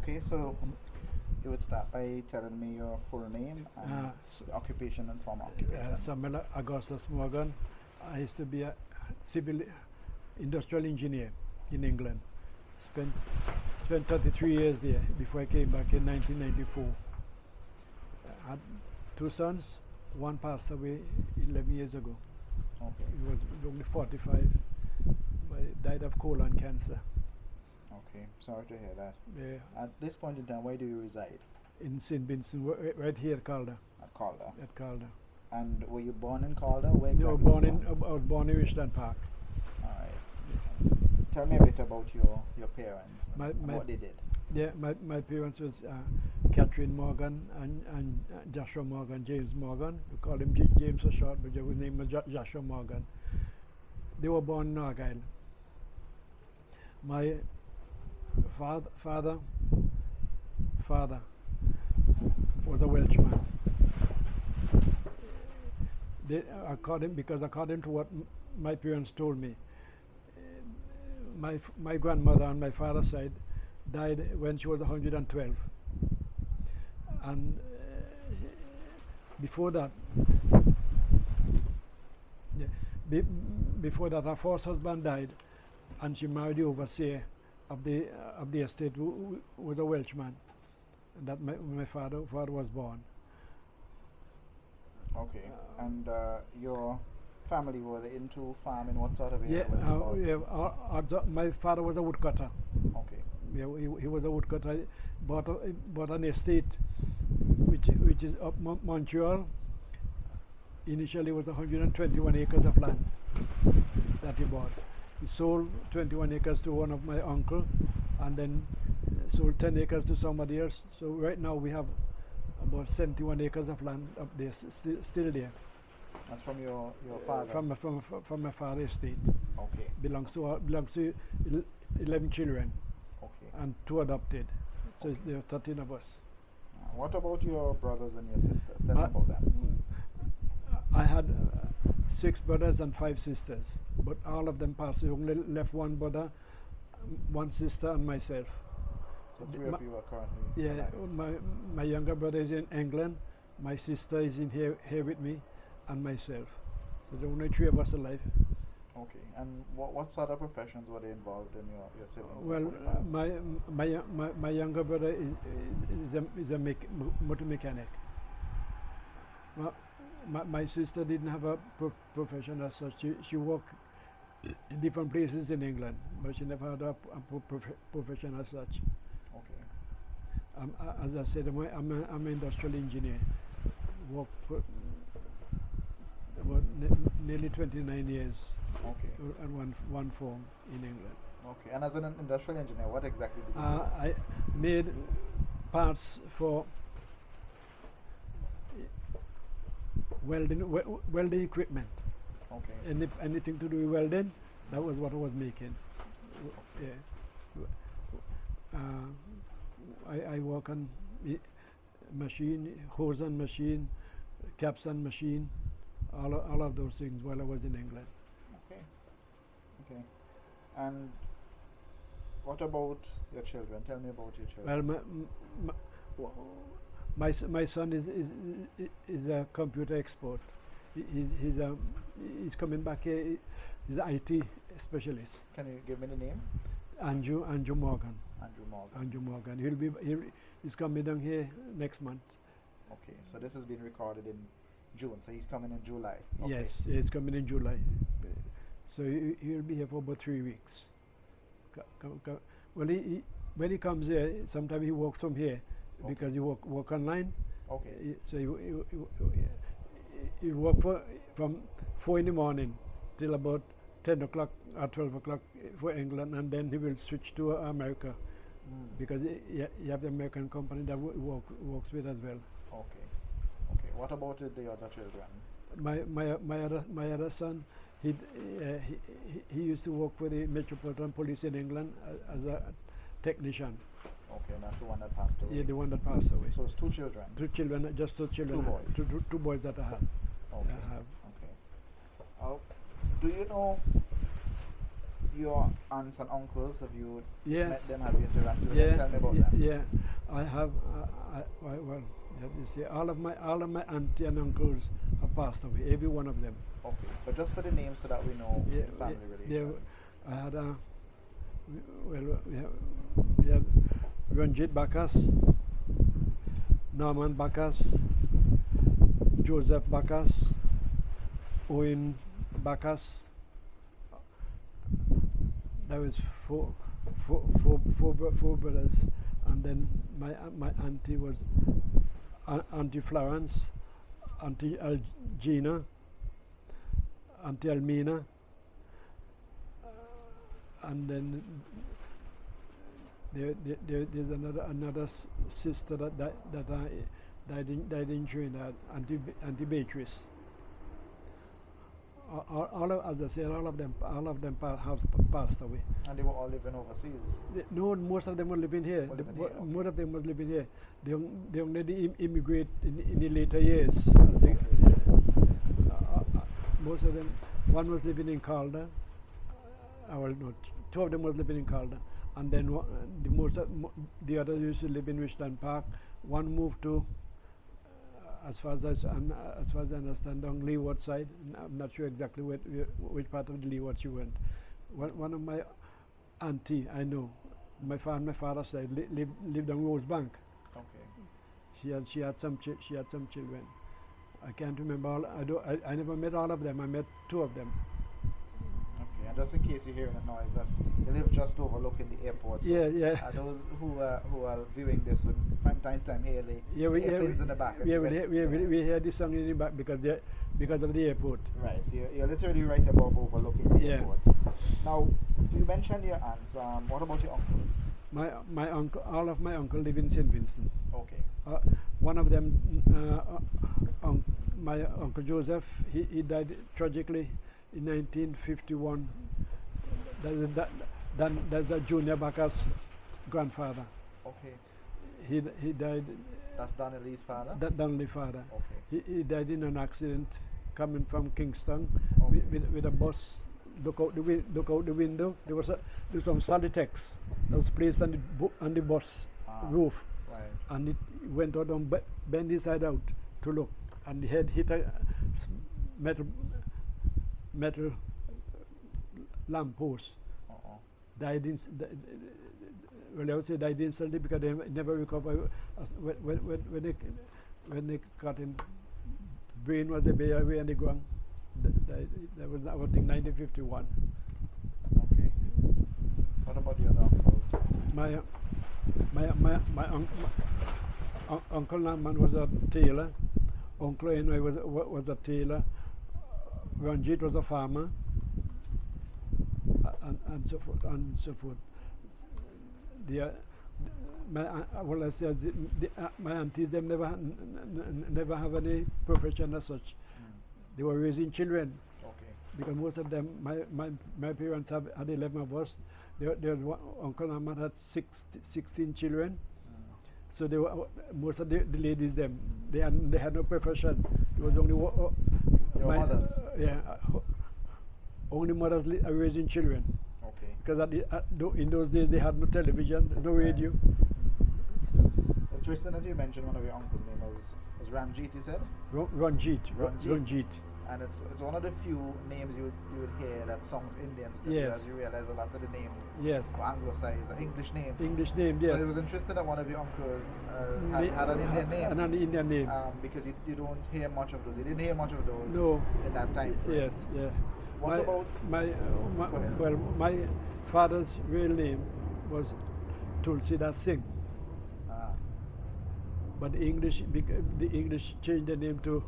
Okay, so you would start by telling me your full name and occupation and former occupation. Samuel Augustus Morgan. I used to be a civil industrial engineer in England. Spent 33 years there before I came back in 1994. I had two sons. One passed away 11 years ago. Okay. He was only 45, but he died of colon cancer. Okay, sorry to hear that. Yeah. At this point in time, where do you reside? In St. Vincent, right here at Calder. At Calder. At Calder. And were you born in Calder? Where exactly? No, I was born in Richland Park. All right. Tell me a bit about your parents and what they did. Yeah, my parents was Catherine Morgan and Joshua Morgan, James Morgan. We call him James for short, but his name was Joshua Morgan. They were born in Argyle. My father was a Welshman. According to what my parents told me, my grandmother on my father's side died when she was 112, and before that, her first husband died, and she married the overseer of the estate, who was a Welshman, and that my father was born. Okay, and your family, were they into farming? What sort of area? My father was a woodcutter. Okay. Yeah, he was a woodcutter. Bought an estate which is up Montreal. Initially, it was 121 acres of land that he bought. He sold 21 acres to one of my uncle, and then sold 10 acres to somebody else. So right now we have about 71 acres of land up there, still there. That's from your father? From my father's estate. Okay. Belongs to 11 children. Okay. And 2 adopted. So Okay. there are 13 of us. What about your brothers and your sisters? Tell me about them. I had 6 brothers and 5 sisters, but all of them passed. I only left 1 brother, 1 sister, and myself. So 3 of you are currently alive. My younger brother is in England, my sister is in here with me, and myself. So there are only 3 of us alive. Okay, and what sort of professions were they involved in, your siblings? Well, my younger brother is a motor mechanic. My sister didn't have a profession as such. She worked in different places in England, but she never had a profession as such. Okay. As I said, I'm an industrial engineer. Worked for about nearly 29 years. Okay. And one firm in England. Okay, and as an industrial engineer, what exactly did you do? I made parts for welding equipment. Okay. Anything to do with welding, that was what I was making. Okay. Yeah. I work on machine, hose and machine, caps and machine, all of those things while I was in England. Okay. Okay. And what about your children? Tell me about your children. Well, my son is a computer expert. He's coming back here. He's an IT specialist. Can you give me the name? Andrew Morgan. Andrew Morgan. He's coming down here next month. Okay, so this has been recorded in June, so he's coming in July. Okay. Yes, he's coming in July. So he'll be here for about 3 weeks. Well, when he comes here, sometimes he works from here, okay, because he work online. Okay. So he work from 4 in the morning till about 10 o'clock or 12 o'clock for England, and then he will switch to America, because you have the American company that works with as well. Okay. Okay. What about the other children? My other son, he used to work for the Metropolitan Police in England as a technician. Okay, and that's the one that passed away. Yeah, the one that passed away. So it's 2 children. 2 children, just 2 children. 2 boys. 2 boys that I have. Okay. I have. Okay. Do you know your aunts and uncles, have you Yes. met them? Have you interacted with Yeah, them? Tell me about yeah, that. yeah. I have. Well, let me see. All of my auntie and uncles have passed away. Every one of them. Okay, but just for the names so that we know Yeah, the family yeah, relations. I had a. Well, we had Ranjit Bacchus, Norman Bacchus, Joseph Bacchus, Owen Bacchus. That was four brothers, and then my auntie was Auntie Florence, Auntie Algina, Auntie Almina, and then there's another sister that died in Trinidad, Auntie Beatrice. All of, as I said, all of them have passed away. And they were all living overseas? No, most of them were living here. Most of them was living here. They only immigrate in the later years. Most of them, one was living in Calder. Well, no, two of them was living in Calder, and then the others used to live in Richland Park. One moved to, as far as I understand, on Leeward side. I'm not sure exactly which part of the Leeward she went. One of my auntie I know, my father's side lived on Rosebank. Okay. She had some children. I can't remember all. I never met all of them. I met two of them. Okay, and just in case you're hearing a noise, they live just overlooking the airport. So Yeah. Those who are viewing this will from time to time hear the airplanes in the back. We hear this song in the back because of the airport. Right, so you're literally right above overlooking the airport. Now, you mentioned your aunts. What about your uncles? My uncle, all of my uncles live in St. Vincent. Okay. One of them, my Uncle Joseph, he died tragically in 1951. That's the Junior Bacchus grandfather. Okay. He died. That's Donnelly's father? Donnelly's father. Okay. He died in an accident coming from Kingston Okay. with a bus. Look out the window. There was some Solitex that was placed on the bus roof. Right. And it went out and bent inside out to look, and the head hit a metal lamp post. Died well, I would say died instantly because they never recovered. When they cut him, brain was away on the ground. That was, I think, 1951. Okay. What about the other uncles? My Uncle Norman was a tailor. Uncle Henry was a tailor. Ranjit was a farmer, and so forth. Well, I said my aunties them never have any profession as such. They were raising children. Okay. Because most of them, my parents had 11 of us. There's one, Uncle Norman had 16 children. So they were, most of the ladies they had no profession. It was only your mothers. Only mothers are raising children. Okay. Because in those days they had no television, no radio. So. It's interesting that you mentioned one of your uncles' name was Ranjit. You said. Ranjit. And it's one of the few names you would hear that sounds Indian still, yes. Because you realize a lot of the names yes. are anglicized, English names. English name, yes. So it was interesting that one of your uncles had an Indian name. An Indian name. Because you don't hear much of those. You didn't hear much of those no. in that time frame. Yes, yeah. What about... my father's real name was Tulsidas Singh. But the English changed the name to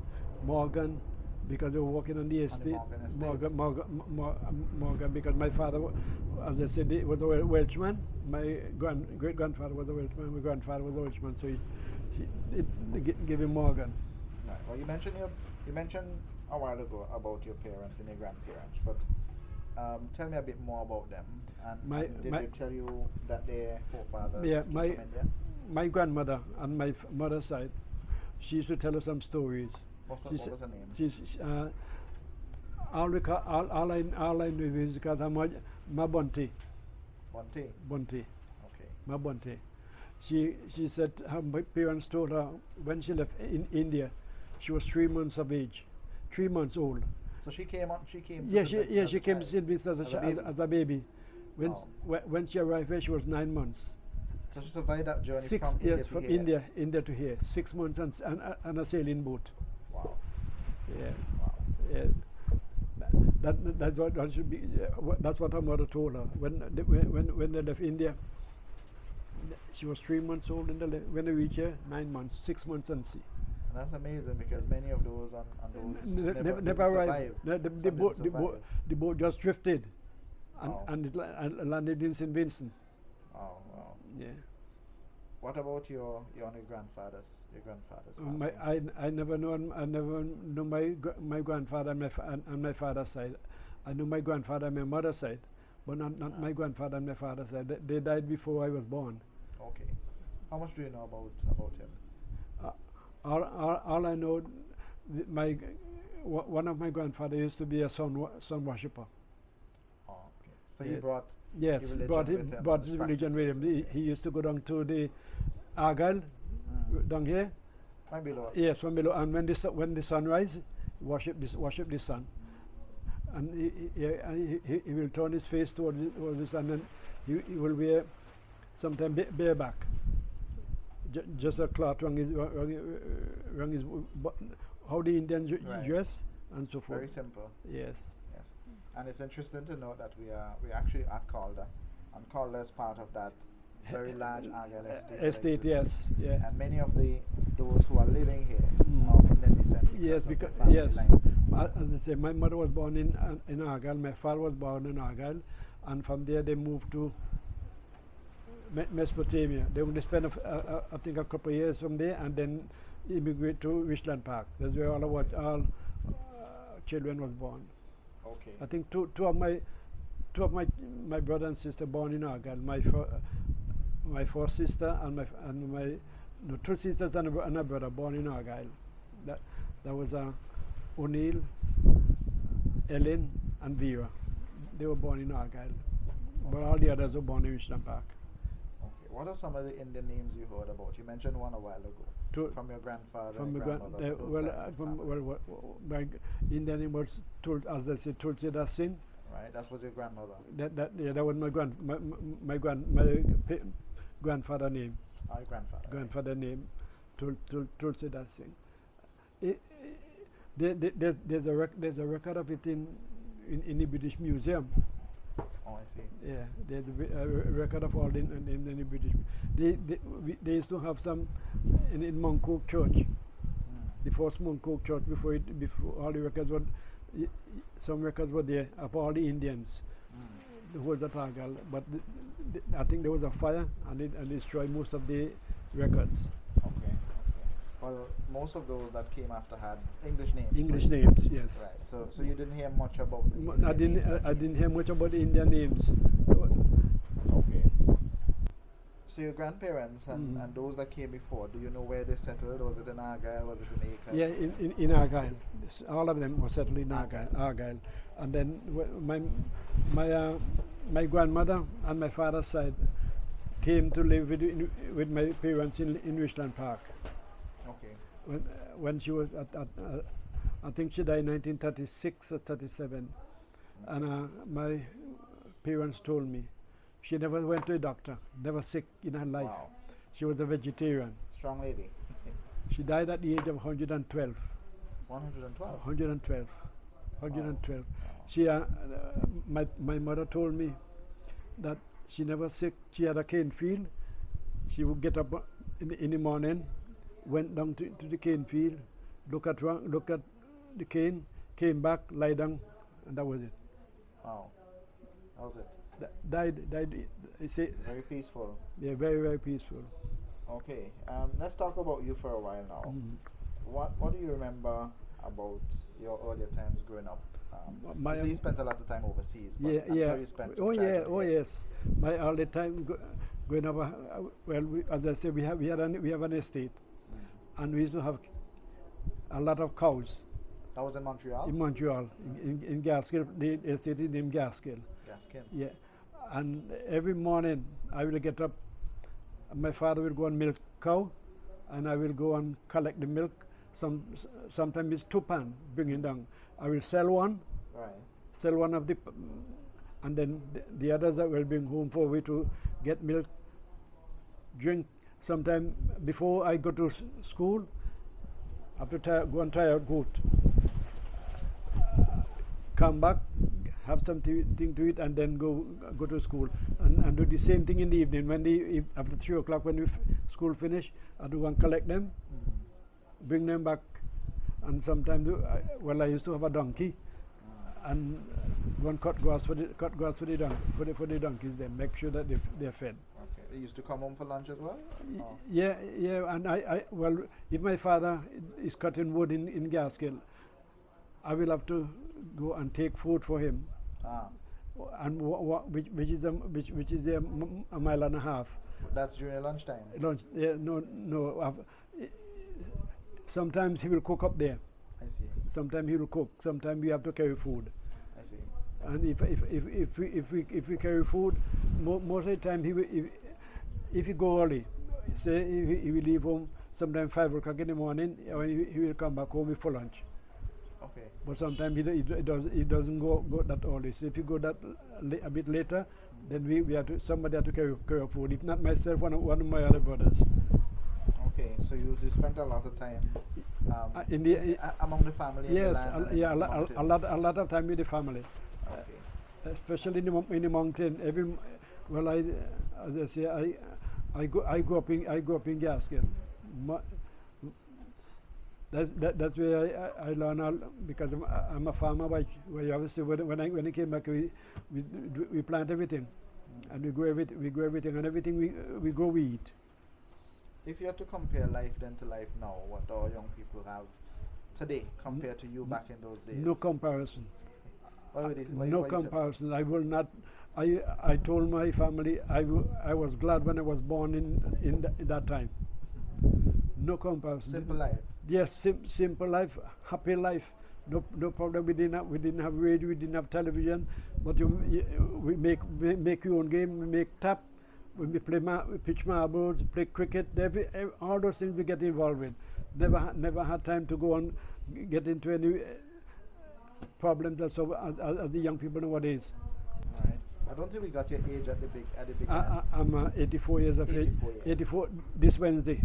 Morgan, because they were working on the estate. Morgan, because my father, as I said, was a Welshman. My great grandfather was a Welshman. My grandfather was a Welshman, so he gave him Morgan. Right. Well, you mentioned a while ago about your parents and your grandparents, but tell me a bit more about them. And did they tell you that their forefathers came from India? My grandmother on my mother's side, she used to tell us some stories. What was her name? All I know is because Ma Bunty. Bunty? Bunty. Okay. Ma Bunty. She said her parents told her when she left in India, she was 3 months of age, 3 months old. So she came to she came to St. Vincent as a baby. When she arrived here, she was 9 months. So she survived that journey from India to here. 6 months and a sailing boat. Wow. Yeah. Wow. Yeah. That's what should be. That's what her mother told her when they left India. She was 3 months old when they reached here. 9 months, 6 months and sea. And that's amazing because many of those on those never arrived. The boat just drifted, and it landed in St. Vincent. Oh wow. Yeah. What about your grandfathers? Your grandfathers? Family? I never knew my grandfather and my father's side. I knew my grandfather and my mother's side, but not my grandfather and my father's side. They died before I was born. Okay. How much do you know about him? All I know, one of my grandfathers used to be a sun worshipper. Oh, okay. So he brought brought his religion with him. He used to go down to the Argyle down here. From below. Yes, from below. And when the sun rises, worship the sun. And he will turn his face towards the sun, and he will wear sometimes bareback. Just a cloth around his how the Indians dress and so forth. Very simple. Yes. Yes. And it's interesting to note that we're actually at Calder, and Calder is part of that very large Argyle estate. Yes. Yeah. And many of those who are living here are of Indian descent. Yes, because lines. As I say, my mother was born in Argyle. My father was born in Argyle, and from there they moved to Mesopotamia. They only spent I think a couple of years from there, and then immigrate to Richland Park. That's where all children was born. Okay. I think two of my brother and sister born in Argyle. My first sister and my two sisters and a brother born in Argyle. That was O'Neill, Ellen, and Vera. They were born in Argyle, but all the others were born in Richland Park. Okay. What are some of the Indian names you heard about? You mentioned one a while ago. From your grandfather and grandmother. My Indian name was as I said, Tulsi Das Singh. Right, that was your grandmother. That was my grandfather name. Your grandfather. Grandfather name, Tulsi Das Singh. There's a record of it in the British Museum. Oh, I see. Yeah, there's a record of all in the British. They used to have some in Monk Church, the first Monk Church before all the records were. Some records were there of all the Indians who was at Argyle, but I think there was a fire and it destroyed most of the records. Okay. Well, most of those that came after had English names. English names, yes. Right. So you didn't hear much about the I didn't hear much about the Indian names. Okay. So your grandparents and those that came before, do you know where they settled? Was it in Argyle? Was it in Acre? Yeah, in Argyle. All of them were settled in Argyle. And then my grandmother and my father's side came to live with my parents in Richland Park. Okay. When she was I think she died in 1936 or 37, and my parents told me she never went to a doctor, never sick in her life. Wow. She was a vegetarian. Strong lady. She died at the age of 112. 112? 112. 112. Wow. She, my mother told me that she never sick. She had a cane field. She would get up in the morning, went down to the cane field, look at the cane, came back, lie down, and that was it. Wow. That was it. Died. Very peaceful. Yeah, very, very peaceful. Okay. Let's talk about you for a while now. What do you remember about your earlier times growing up? So you spent a lot of time overseas. But I'm sure you spent some childhood yes. My early time growing up. As I said, we have an estate, and we used to have a lot of cows. That was in Montreal. In Montreal, in Gaskill, the estate is named Gaskill. Gaskin. Yeah, and every morning I will get up. My father will go and milk cow, and I will go and collect the milk. Sometimes it's 2 pounds, bring it down. I will sell one, sell one of the, and then the others I will bring home for we to get milk, drink. Sometime before I go to school, I have to go and try out goat. Come back, have something to eat, and then go to school, and do the same thing in the evening. When after 3 o'clock, when school finish, I do go and collect them, bring them back, and sometimes I used to have a donkey, and go and cut grass for the donkeys. Then make sure that they're fed. Okay. They used to come home for lunch as well. Yeah, and well, if my father is cutting wood in Gaskill, I will have to go and take food for him, and which is a mile and a half. That's during lunchtime. Lunch, yeah, no. Sometimes he will cook up there. I see. Sometimes he will cook. Sometimes we have to carry food. I see. And if we carry food, most of the time if he go early, say he will leave home sometime 5 o'clock in the morning, he will come back home for lunch. Okay. But sometimes he doesn't go that early. So if you go a bit later, then somebody have to carry food. If not myself, one of my other brothers. Okay, so you spent a lot of time among the family. Yes, a lot of time with the family. Okay. Especially in the mountain. As I say, I grew up in Gaskin. That's where I learned all, because I'm a farmer. Where obviously when I came back, we plant everything, and we grow everything, and everything we grow, we eat. If you had to compare life then to life now, what our young people have today compared to you back in those days? No comparison. No comparison. I will not. I told my family I was glad when I was born in that time. No comparison. Simple life. Yes, simple life, happy life. No problem. We didn't have radio. We didn't have television. But we make your own game. We make tap. We pitch marbles, play cricket. All those things we get involved with. Never had time to go and get into any problems as the young people nowadays. Right. I don't think we got your age at the beginning. I'm 84 years of age. 84 this Wednesday.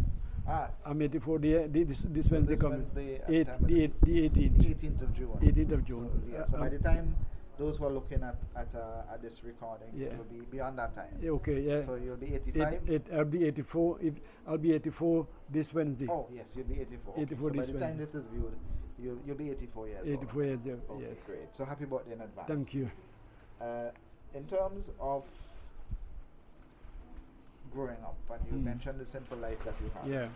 I'm 84. This Wednesday coming. Wednesday, the 18th. 18th of June. 18th of June. So by the time those who are looking at this recording, it will be beyond that time. Okay, yeah. So you'll be 85. I'll be 84. I'll be 84 this Wednesday. Oh yes, you'll be 84. 84 so this by the time this is viewed, you'll be 84 years. 84 years. Yeah. Okay, Yes. great. So happy birthday in advance. Thank you. In terms of growing up, and you mentioned the simple life that you had. Yeah.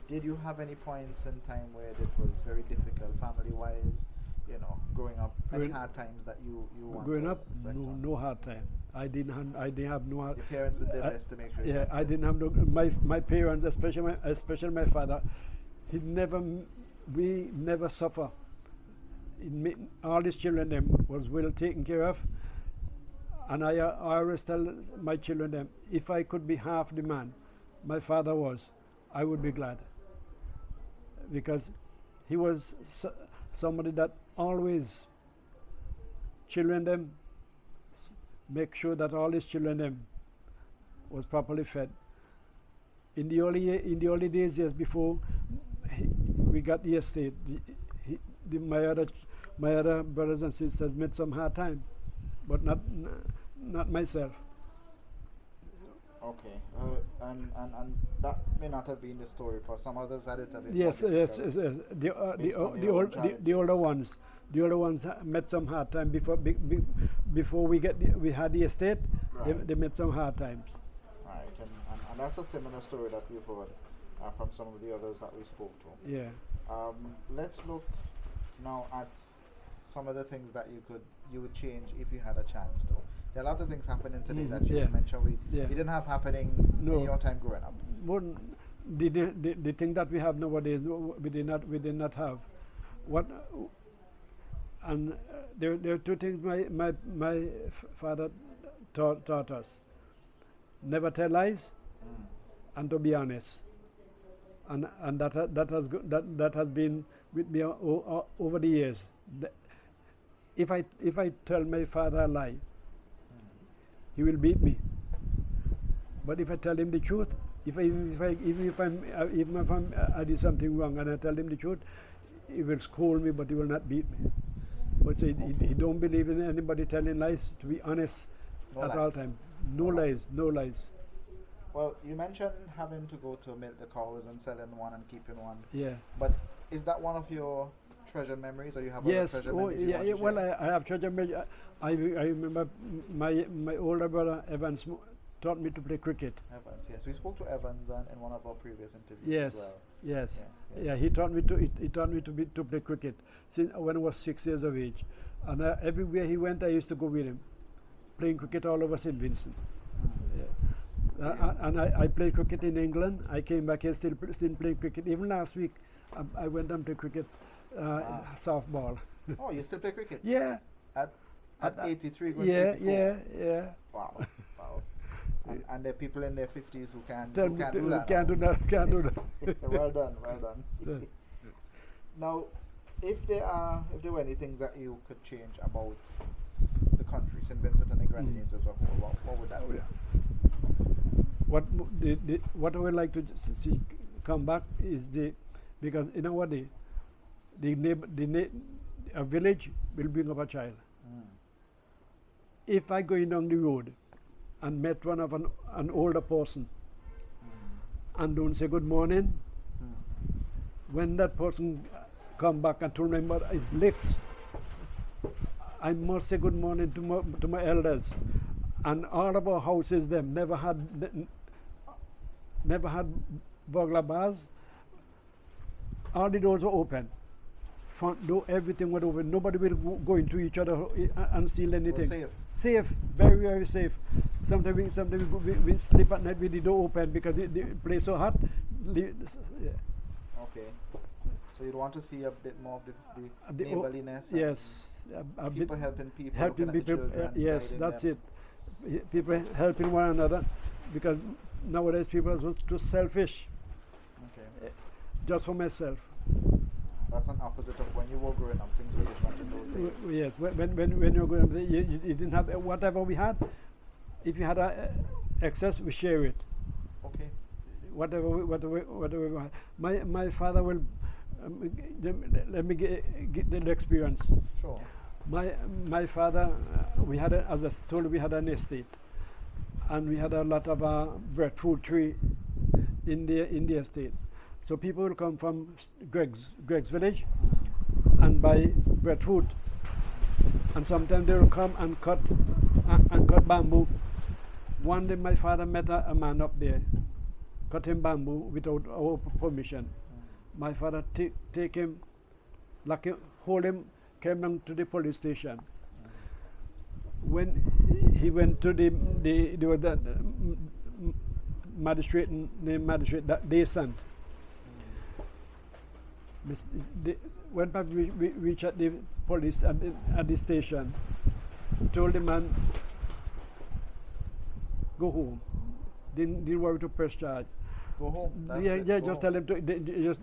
Did you have any points in time where it was very difficult, family-wise? Growing up, any hard times that you want growing to up? No hard time. I didn't have no hard. Your parents did their best to make sure. Yeah, I didn't have my parents, especially my father. We never suffer. All his children them was well taken care of, and I always tell my children them, if I could be half the man my father was, I would be glad, because he was somebody that always children them make sure that all his children them was properly fed. In the early days, yes, before we got the estate, my other brothers and sisters met some hard times, but not myself. Okay, and that may not have been the story for some others. Had it been yes. The older ones met some hard time before we had the estate. Right. They met some hard times. Right, and that's a similar story that we've heard from some of the others that we spoke to. Yeah. Let's look now at some of the things that you would change if you had a chance to. There are a lot of things happening today that you mentioned we didn't have happening in your time growing up. The thing that we have nowadays, we did not have. What And there are two things my father taught us: never tell lies, and to be honest. And that has been with me over the years. If I tell my father a lie, he will beat me. But if I tell him the truth, even if I did something wrong and I tell him the truth, he will scold me, but he will not beat me. But he don't believe in anybody telling lies. To be honest, at all time, no lies. Well, you mentioned having to go to milk the cows and selling one and keeping one. Yeah. But is that one of your treasured memories, or you have yes. other treasured memories? Yeah. Well, I have treasured memories. I remember my older brother Evans taught me to play cricket. Evans, yes. We spoke to Evans in one of our previous interviews as well. Yes. Yeah. He taught me to play cricket since when I was 6 years of age, and everywhere he went, I used to go with him, playing cricket all over St. Vincent. And I played cricket in England. I came back here still playing cricket. Even last week, I went and played cricket, softball. Oh, you still play cricket? Yeah. At 83, going yeah, 84? Yeah. Wow. And there are people in their 50s who can't do that. Can't do that. Well done. Now, if there were any things that you could change about the country, St. Vincent and the Grenadines as a whole, what would that be? What I would like to see come back is because in our day, a village will bring up a child. If I going down the road and met one of an older person and don't say good morning, when that person come back and told my mother his licks, I must say good morning to my elders. And all of our houses them never had burglar bars. All the doors were open. Front door, everything was open. Nobody will go into each other and steal anything. Safe, very, very safe. Sometimes we sleep at night with the door open because the place so hot. Okay. So you'd want to see a bit more of the neighborliness. Yes. People helping people. Helping people. Yes, that's it. People helping one another, because nowadays people are too selfish. Okay. Just for myself. That's an opposite of when you were growing up. Things were different in those days. Yes, when you were growing up, you didn't have whatever we had. If you had excess, we share it. Okay. Whatever we had. My father will. Let me get the experience. Sure. My father, as I told you, we had an estate, and we had a lot of breadfruit tree in the estate. So people will come from Greg's village and buy breadfruit, and sometimes they will come and cut bamboo. One day my father met a man up there, cutting bamboo without our permission. My father take him, hold him, came down to the police station. When he went to the magistrate named Magistrate Descent. When we reached at the police at the station, told the man, go home. Didn't worry to press charge. Go home. Just tell him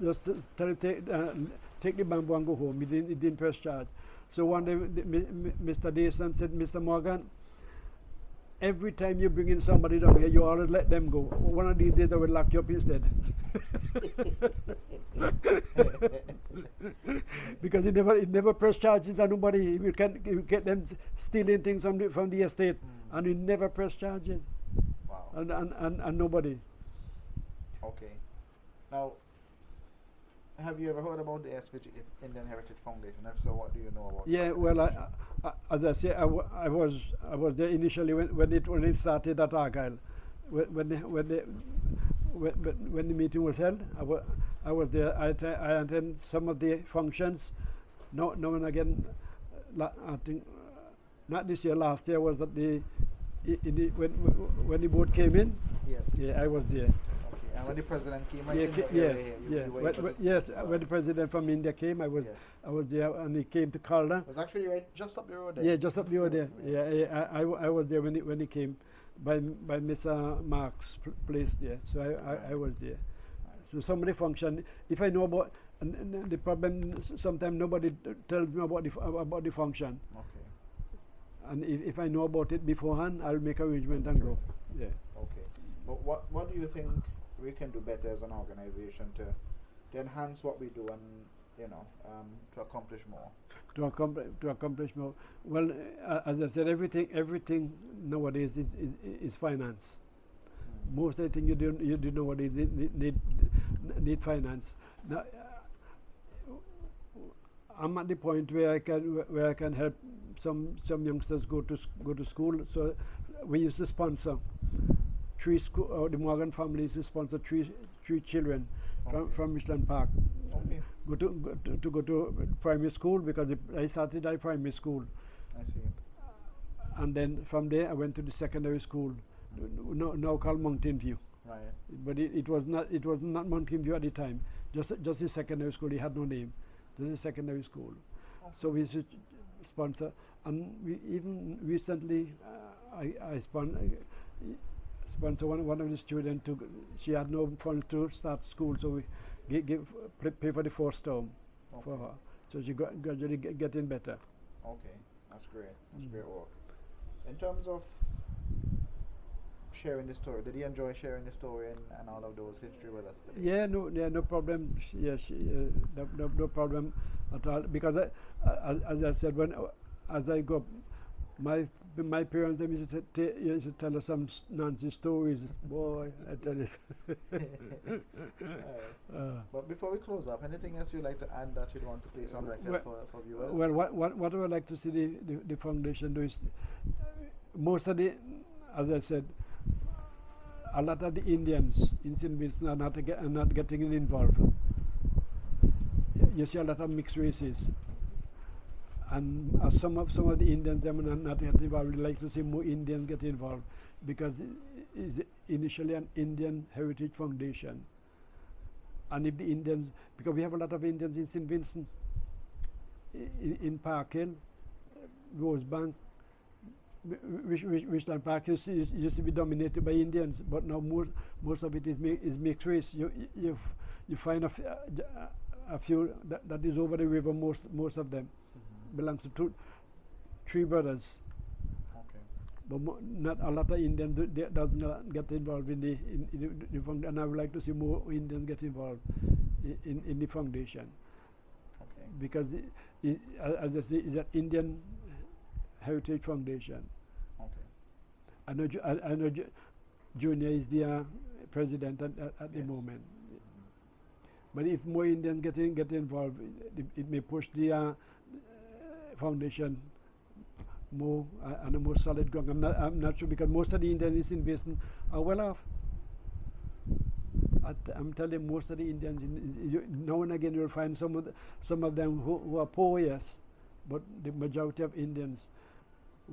just tell him take the bamboo and go home. He didn't press charge. So one day Mr. Dason said, Mr. Morgan, every time you bring in somebody down here, you always let them go. One of these days I will lock you up instead. Because he never press charges on nobody. He can get them stealing things from the estate, and he never press charges. Wow. And nobody. Okay. Now, have you ever heard about the SVG Indian Heritage Foundation? If so, what do you know about? Yeah, well, I as I say, I was there initially when it started at Argyle, when the meeting was held. I was there. I attended some of the functions. Now and again, I think not this year. Last year was at when the boat came in. Yes. Yeah, I was there. Okay. And when the president came, when the president from India came, I was there, and he came to Calder. It was actually right just up the road there. Yeah, just up the road there. Yeah, I was there when he came by Mr. Mark's place there. So I was there. So some of the function, if I know about, and the problem sometimes nobody tells me about the function. Okay. And if I know about it beforehand, I'll make arrangement and go. Yeah. Okay. But what do you think we can do better as an organization to enhance what we do and to accomplish more? To accomplish more. Well, as I said, everything nowadays is finance. Most of the things you do nowadays need finance. Now, I'm at the point where I can help some youngsters go to school. So we used to sponsor the Morgan family used to sponsor three children from Richland Park. Okay. Go to primary school, because I started at primary school. I see. And then from there I went to the secondary school, now called Mountain View. Right. But it was not Mountain View at the time. Just the secondary school. It had no name. This is secondary school. Okay. So we used to sponsor, and we even recently I sponsor one of the students. She had no funds to start school, so we pay for the first term for her. So she gradually getting better. Okay, that's great. That's great work. In terms of sharing the story, did you enjoy sharing the story and all of those history with us today? Yeah, no problem. Yes, no problem at all. Because as I said, as I grew up, my parents used to tell us some nonsense stories. Boy, I tell you. But before we close up, anything else you'd like to add that you'd want to place on record for viewers? Well, what I would like to see the foundation do is, most of the, as I said, a lot of the Indians in St. Vincent are not getting involved. You see a lot of mixed races, and some of the Indians them are not getting involved. We'd like to see more Indians get involved, because it is initially an Indian Heritage Foundation. And if the Indians, because we have a lot of Indians in St. Vincent, in Park Hill, Rosebank, Richland Park used to be dominated by Indians, but now most of it is mixed race. You find a few that is over the river. Most of them belongs to three brothers. Okay. But not a lot of Indians does not get involved in the foundation, and I would like to see more Indians get involved in the foundation. Okay. Because as I say, it's an Indian Heritage Foundation. Okay. I know Junior is the president at the moment. But if more Indians get involved, it may push the foundation more on a more solid ground. I'm not sure, because most of the Indians in Vincent are well off. I'm telling you, most of the Indians now and again you'll find some of them who are poor, yes, but the majority of Indians.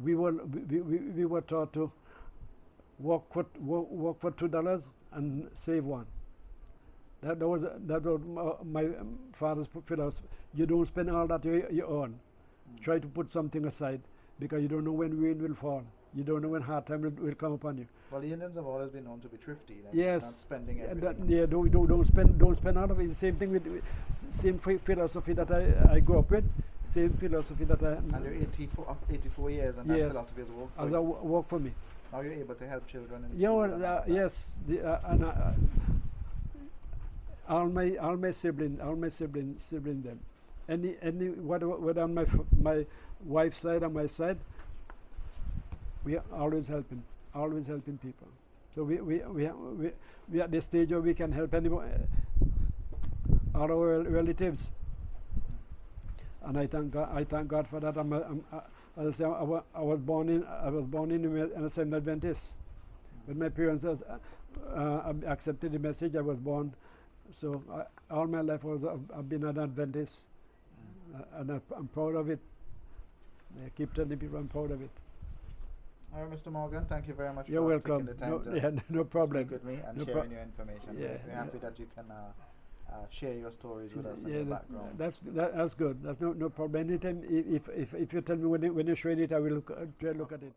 We were taught to work for $2 and save $1. That was my father's philosophy. You don't spend all that you earn. Try to put something aside, because you don't know when rain will fall. You don't know when hard time will come upon you. Well, the Indians have always been known to be thrifty. Yes. Not spending everything. Don't spend all of it. The same thing with same philosophy that I grew up with. Same philosophy that I. And you're 84 years, and that philosophy has worked for you. Work for me. Now you're able to help children. Yes. All my siblings, them. Whether on my wife's side or my side, we are always helping people. So we are at the stage where we can help all our relatives, and I thank God for that. As I say, I was born in a Seventh Adventist. When my parents accepted the message, I was born. So all my life I've been an Adventist, and I'm proud of it. I keep telling people I'm proud of it. All right, Mr. Morgan, thank you very much You're for welcome. taking the time to No problem. speak with me and No sharing your information. Yeah, We're happy that you can share your stories with us and yeah, your background. that's good. That's no problem. Anytime, if you tell me when you're showing it, I will try to look at it.